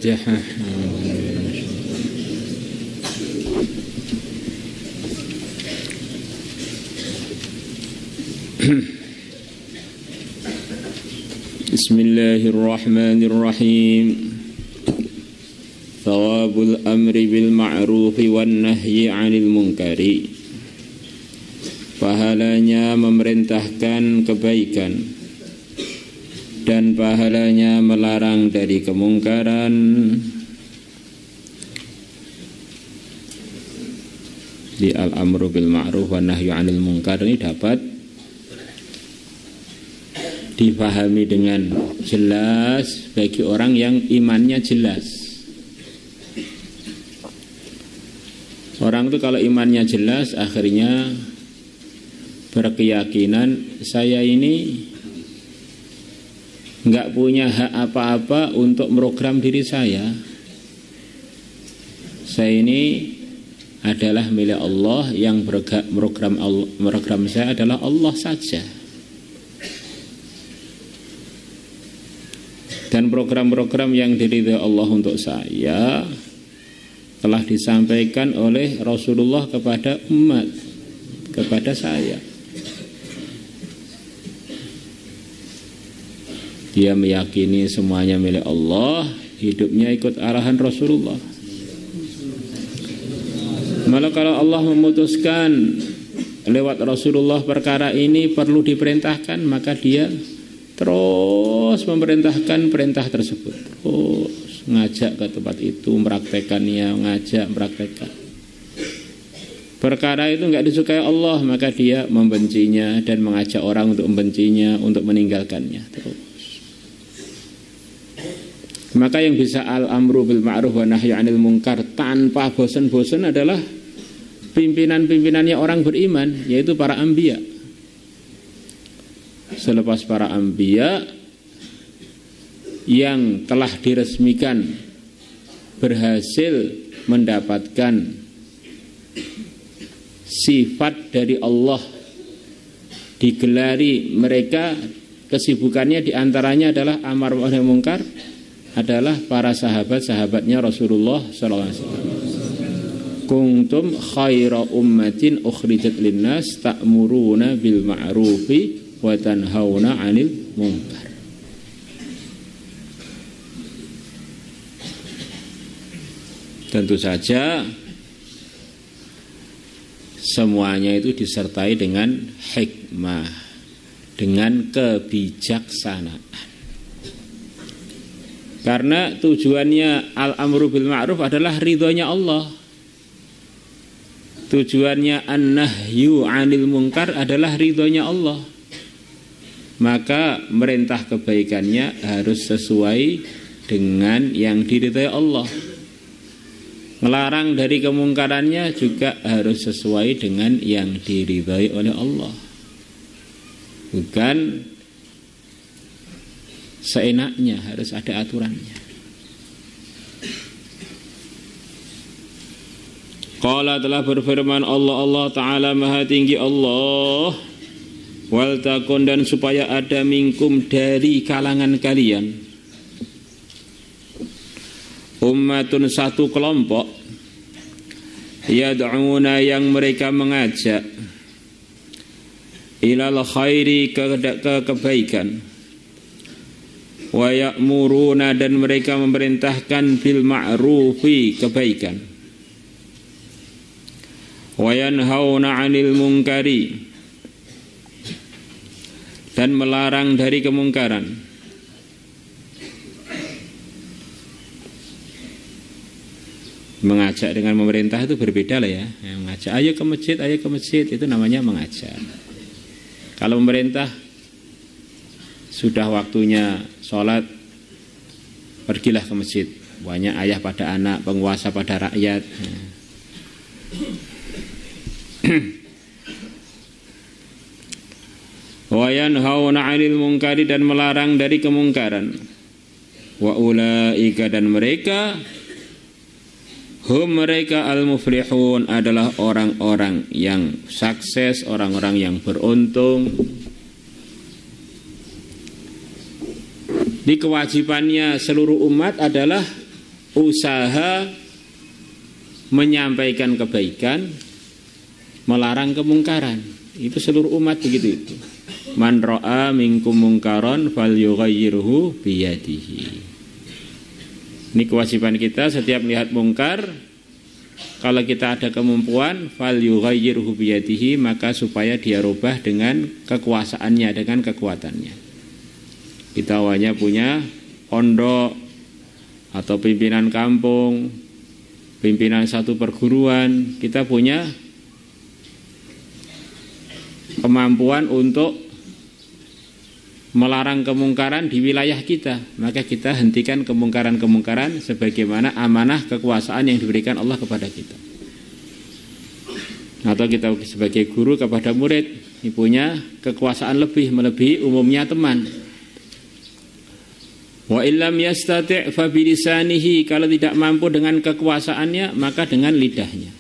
Al-Fatihah. Bismillahirrahmanirrahim. Thawabul amri bil ma'rufi wan nahyi 'anil munkari. Pahalanya memerintahkan kebaikan dan pahalanya melarang dari kemungkaran. Di al-amru bil ma'ruf wan nahyi 'anil munkar ini dapat dipahami dengan jelas bagi orang yang imannya jelas. Orang itu kalau imannya jelas akhirnya berkeyakinan saya ini nggak punya hak apa-apa untuk merogram diri saya. Saya ini adalah milik Allah, yang merogram saya adalah Allah saja. Dan program-program yang diridhai Allah untuk saya telah disampaikan oleh Rasulullah kepada umat, kepada saya. Dia meyakini semuanya milik Allah, hidupnya ikut arahan Rasulullah. Malah kalau Allah memutuskan lewat Rasulullah perkara ini perlu diperintahkan, maka dia terus memerintahkan perintah tersebut. Terus ngajak ke tempat itu, mempraktekannya, mempraktekkan. Perkara itu enggak disukai Allah, maka dia membencinya dan mengajak orang untuk membencinya, untuk meninggalkannya terus. Maka yang bisa al-amru bil ma'ruf wa nahyi 'anil munkar tanpa bosan-bosan adalah pimpinan-pimpinannya orang beriman, yaitu para anbiya. Selepas para anbiya yang telah diresmikan berhasil mendapatkan sifat dari Allah, digelari mereka, kesibukannya diantaranya adalah amar ma'ruf nahi munkar, adalah para sahabat-sahabatnya Rasulullah SAW. Kuntum khaira ummatin ukhrijat linnas ta'muruna bil ma'rufi wa tanhauna 'anil munkar. Tentu saja semuanya itu disertai dengan hikmah, dengan kebijaksanaan. Karena tujuannya al-amru bil ma'ruf adalah ridhonya Allah. Tujuannya an-nahyu 'anil munkar adalah ridhonya Allah. Maka merintah kebaikannya harus sesuai dengan yang diridhai Allah. Melarang dari kemungkarannya juga harus sesuai dengan yang diridhai oleh Allah. Bukan seenaknya, harus ada aturannya. Qala telah berfirman Allah Ta'ala Maha Tinggi Allah, wal takun, dan supaya ada minkum dari kalangan kalian ummatun, satu kelompok, yad'una, yang mereka mengajak, ilal khairi, ke kebaikan, wa ya'muruna, dan mereka memerintahkan bil ma'rufi, kebaikan, wa yanhauna 'anil munkari, dan melarang dari kemungkaran. Mengajak dengan memerintah itu berbeda lah ya. Mengajak ayo ke masjid itu namanya mengajak. Kalau memerintah sudah waktunya sholat, pergilah ke masjid. Banyak ayah pada anak, penguasa pada rakyat. Wa yanhauna 'anil munkari, dan melarang dari kemungkaran. Wa ulaika, dan mereka, hum, mereka al-muflihun, adalah orang-orang yang sukses, orang-orang yang beruntung. Di kewajibannya seluruh umat adalah usaha menyampaikan kebaikan, melarang kemungkaran. Itu seluruh umat begitu itu. Man ra'a minkum mungkaron falyughayyirhu biyadihi. Ini kewajiban kita setiap melihat mungkar, kalau kita ada kemampuan falyughayyirhu biyadihi, maka supaya dia rubah dengan kekuasaannya, dengan kekuatannya. Kita awalnya punya pondok atau pimpinan kampung, pimpinan satu perguruan, kita punya kemampuan untuk melarang kemungkaran di wilayah kita, maka kita hentikan kemungkaran-kemungkaran sebagaimana amanah kekuasaan yang diberikan Allah kepada kita. Atau kita sebagai guru kepada murid, ini punya kekuasaan lebih, melebihi umumnya teman. Wa illam yastati' fa bilisanihi, kalau tidak mampu dengan kekuasaannya maka dengan lidahnya.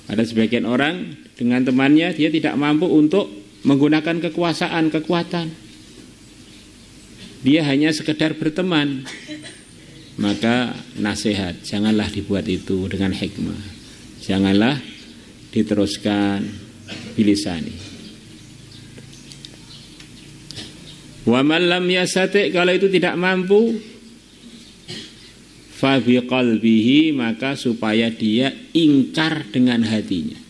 Ada sebagian orang dengan temannya dia tidak mampu untuk menggunakan kekuasaan, kekuatan. Dia hanya sekedar berteman. Maka nasihat, janganlah dibuat itu dengan hikmah. Janganlah diteruskan bilisani. Wa man lam yastati', kalau itu tidak mampu, fa biqalbihi, maka supaya dia ingkar dengan hatinya.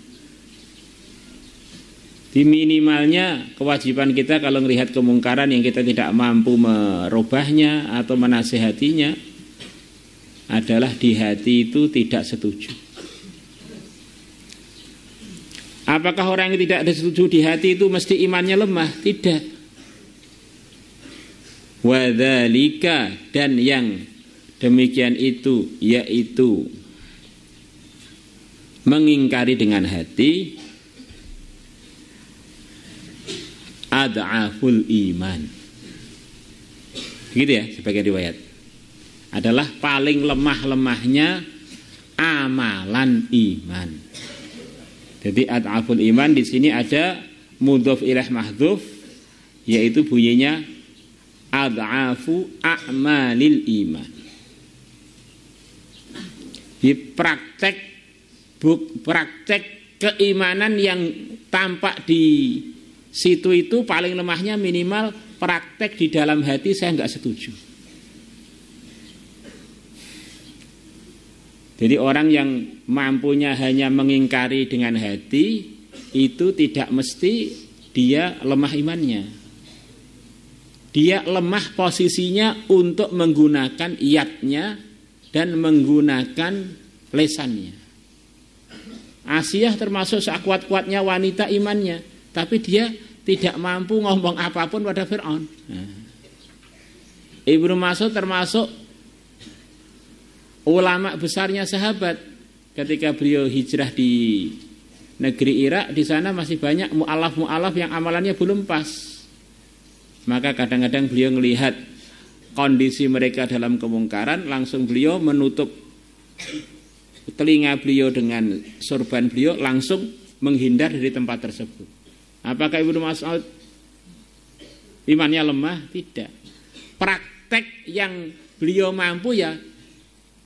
Di minimalnya kewajiban kita kalau melihat kemungkaran yang kita tidak mampu merubahnya atau menasihatinya adalah di hati itu tidak setuju. Apakah orang yang tidak setuju di hati itu mesti imannya lemah? Tidak. Wadzalika, dan yang demikian itu yaitu mengingkari dengan hati, ad'aful iman. Begitu ya sebagai riwayat. Adalah paling lemah-lemahnya amalan iman. Jadi ad'aful iman di sini ada mudhof ilaih mahdhuf, yaitu bunyinya ad'afu a'malil iman. Di praktek keimanan yang tampak di situ itu paling lemahnya minimal praktek di dalam hati saya enggak setuju. Jadi orang yang mampunya hanya mengingkari dengan hati itu tidak mesti dia lemah imannya. Dia lemah posisinya untuk menggunakan iyatnya dan menggunakan lesannya. Asiyah termasuk sekuat-kuatnya wanita imannya, tapi dia tidak mampu ngomong apapun pada Fir'aun. Ibnu Mas'ud termasuk ulama besarnya sahabat. Ketika beliau hijrah di negeri Irak, di sana masih banyak mu'alaf-mu'alaf yang amalannya belum pas. Maka kadang-kadang beliau melihat kondisi mereka dalam kemungkaran, langsung beliau menutup telinga beliau dengan sorban beliau, langsung menghindar dari tempat tersebut. Apakah Ibnu Mas'ud imannya lemah? Tidak. Praktek yang beliau mampu ya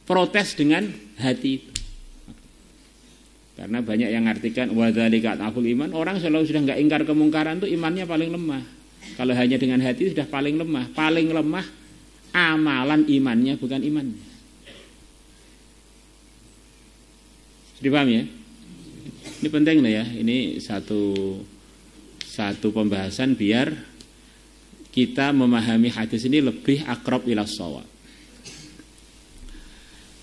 protes dengan hati itu. Karena banyak yang ngartikan wadzalika ataful iman, orang selalu sudah enggak ingkar kemungkaran itu imannya paling lemah. Kalau hanya dengan hati sudah paling lemah. Paling lemah amalan imannya, bukan imannya. Sudah paham ya? Ini penting loh ya. Ini satu pembahasan biar kita memahami hadis ini lebih akrab ila shawab.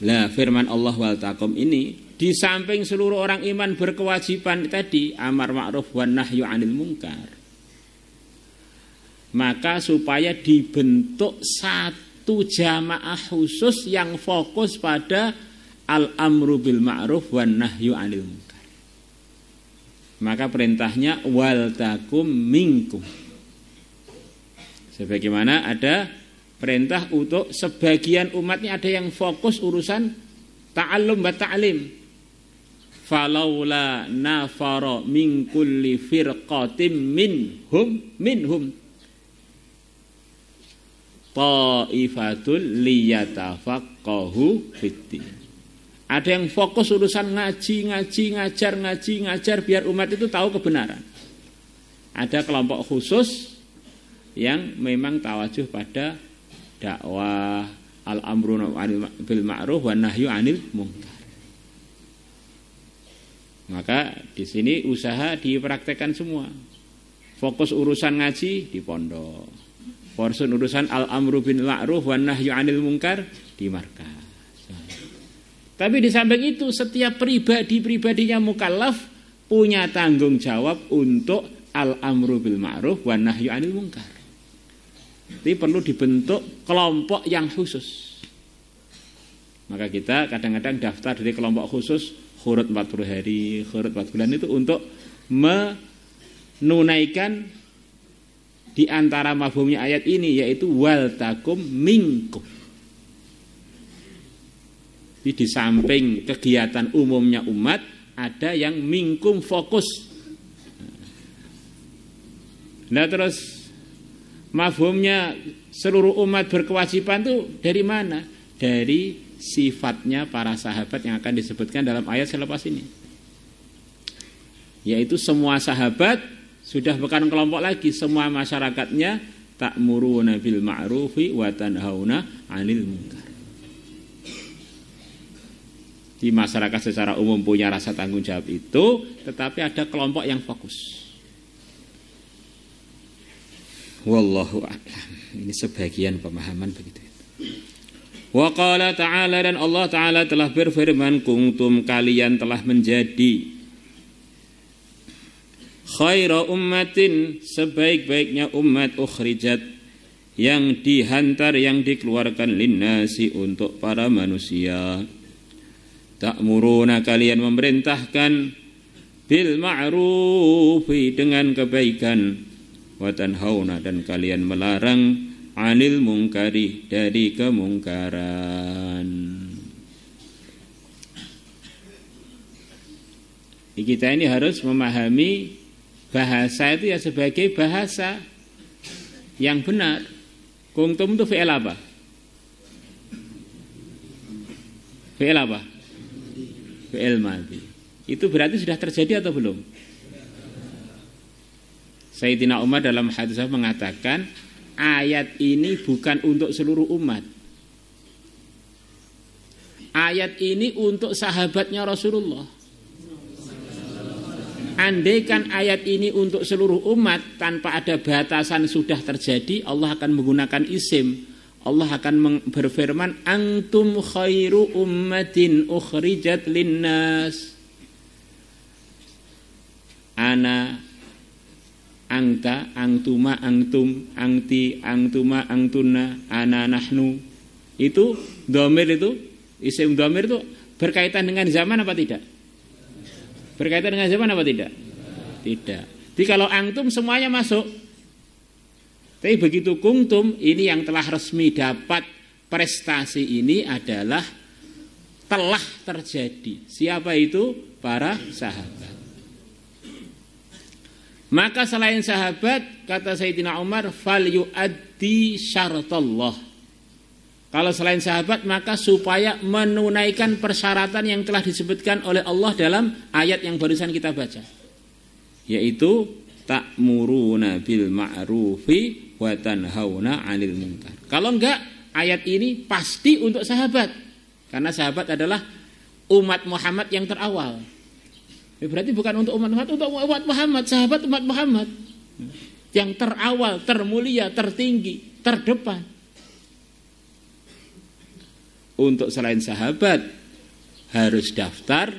Lah firman Allah wal taqum ini, di samping seluruh orang iman berkewajiban tadi amar ma'ruf wan nahyu 'anil munkar, maka supaya dibentuk satu jamaah khusus yang fokus pada al-amru bil ma'ruf wan nahyu 'anil munkar. Maka perintahnya wal takum minkum. Sebagaimana ada perintah untuk sebagian umatnya ada yang fokus urusan ta'allum wa ta'lim. Falaula nafara min kulli firqatin minhum ta'ifatul liyatafaqahu fiddin. Ada yang fokus urusan ngajar biar umat itu tahu kebenaran. Ada kelompok khusus yang memang tawajuh pada dakwah, al-amru bil ma'ruf wan nahyu 'anil munkar. Maka di sini usaha dipraktekkan semua. Fokus urusan ngaji di pondok. Fokus urusan al-amru bil ma'ruf wan nahyu 'anil munkar di markas. Tapi di samping itu setiap pribadinya mukallaf punya tanggung jawab untuk al-amru bil ma'ruf wan nahyu 'anil munkar. Jadi perlu dibentuk kelompok yang khusus. Maka kita kadang-kadang daftar dari kelompok khusus khurut 40 hari, khurut 4 bulan itu untuk menunaikan di antara mafhumnya ayat ini yaitu wal takum minkum. Di samping kegiatan umumnya umat ada yang minkum fokus. Nah terus mafhumnya seluruh umat berkewajiban itu dari mana? Dari sifatnya para sahabat yang akan disebutkan dalam ayat selepas ini. Yaitu semua sahabat sudah bukan kelompok lagi, semua masyarakatnya ta'muruna bil ma'rufi wa tanhauna 'anil munkar. Di masyarakat secara umum punya rasa tanggung jawab itu, tetapi ada kelompok yang fokus. Wallahu a'lam. Ini sebagian pemahaman begitu. Wa qala ta'ala, dan Allah Ta'ala telah berfirman, kuntum kalian telah menjadi khaira ummatin, sebaik-baiknya umat, ukhrijat, yang dihantar, yang dikeluarkan, linnasi, untuk para manusia. Ta'muruna, kalian memerintahkan, bil ma'rufi, dengan kebaikan, wa tanhauna, dan kalian melarang, 'anil munkari, dari kemungkaran. Kita ini harus memahami bahasa itu ya sebagai bahasa yang benar. Kuntum itu fi'il apa? Fi'il apa? Fi'il madhi. Itu berarti sudah terjadi atau belum? Sayyidina Umar dalam hadis mengatakan ayat ini bukan untuk seluruh umat. Ayat ini untuk sahabatnya Rasulullah. Andaikan ayat ini untuk seluruh umat tanpa ada batasan sudah terjadi, Allah akan menggunakan isim. Allah akan berfirman, antum khairu ummatin ukhrijat linnas. Ana, angta, angtuma, angtum, angti, angtuma, angtuna, ana, nahnu. Itu dhamir, itu isim dhamir itu berkaitan dengan zaman apa tidak? Berkaitan dengan zaman apa tidak? Tidak. Jadi kalau antum semuanya masuk. Tapi begitu kuntum, ini yang telah resmi dapat prestasi ini adalah telah terjadi. Siapa itu? Para sahabat. Maka selain sahabat, kata Sayyidina Umar, fal yu'addi syaratallah. Kalau selain sahabat, maka supaya menunaikan persyaratan yang telah disebutkan oleh Allah dalam ayat yang barusan kita baca. Yaitu ta'muruna bil ma'rufi wa tanhauna 'anil munkar. Kalau enggak, ayat ini pasti untuk sahabat. Karena sahabat adalah umat Muhammad yang terawal. Berarti bukan untuk umat Muhammad, untuk umat Muhammad, sahabat umat Muhammad. Yang terawal, termulia, tertinggi, terdepan. Untuk selain sahabat harus daftar,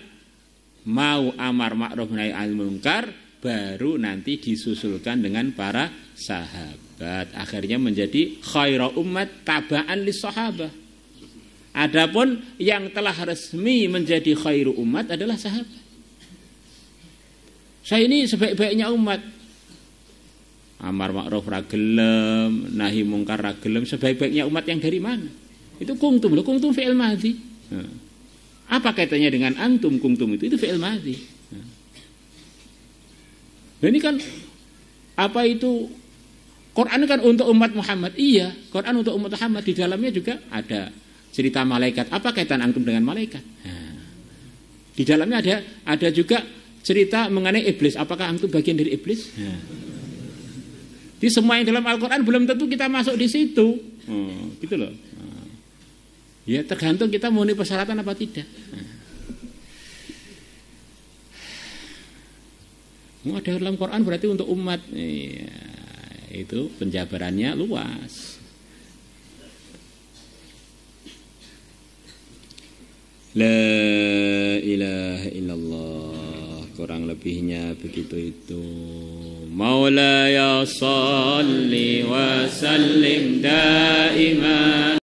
mau amar ma'ruf nahi 'anil munkar, baru nanti disusulkan dengan para sahabat. Akhirnya menjadi khaira ummat taba'an lis sahabah. Adapun yang telah resmi menjadi khairu umat adalah sahabat. Saya ini sebaik-baiknya umat. Amar ma'ruf ra gelem, nahi mungkar ra gelem, sebaik-baiknya umat yang dari mana? Itu kuntum, loh, kuntum fi'il madhi. Apa kaitannya dengan antum kuntum itu? Itu fi'il madhi. Ini kan apa itu Quran kan untuk umat Muhammad. Iya, Quran untuk umat Muhammad. Di dalamnya juga ada cerita malaikat. Apa kaitan antum dengan malaikat? Nah, di dalamnya ada juga cerita mengenai iblis. Apakah antum bagian dari iblis? Nah, di semua yang dalam Al-Quran belum tentu kita masuk di situ. Gitu loh. Ya tergantung kita memenuhi persyaratan apa tidak. Ada dalam Quran berarti untuk umat. Ya, itu penjabarannya luas. La ilaha illallah. Kurang lebihnya begitu itu. Maulaya salli wa sallim daima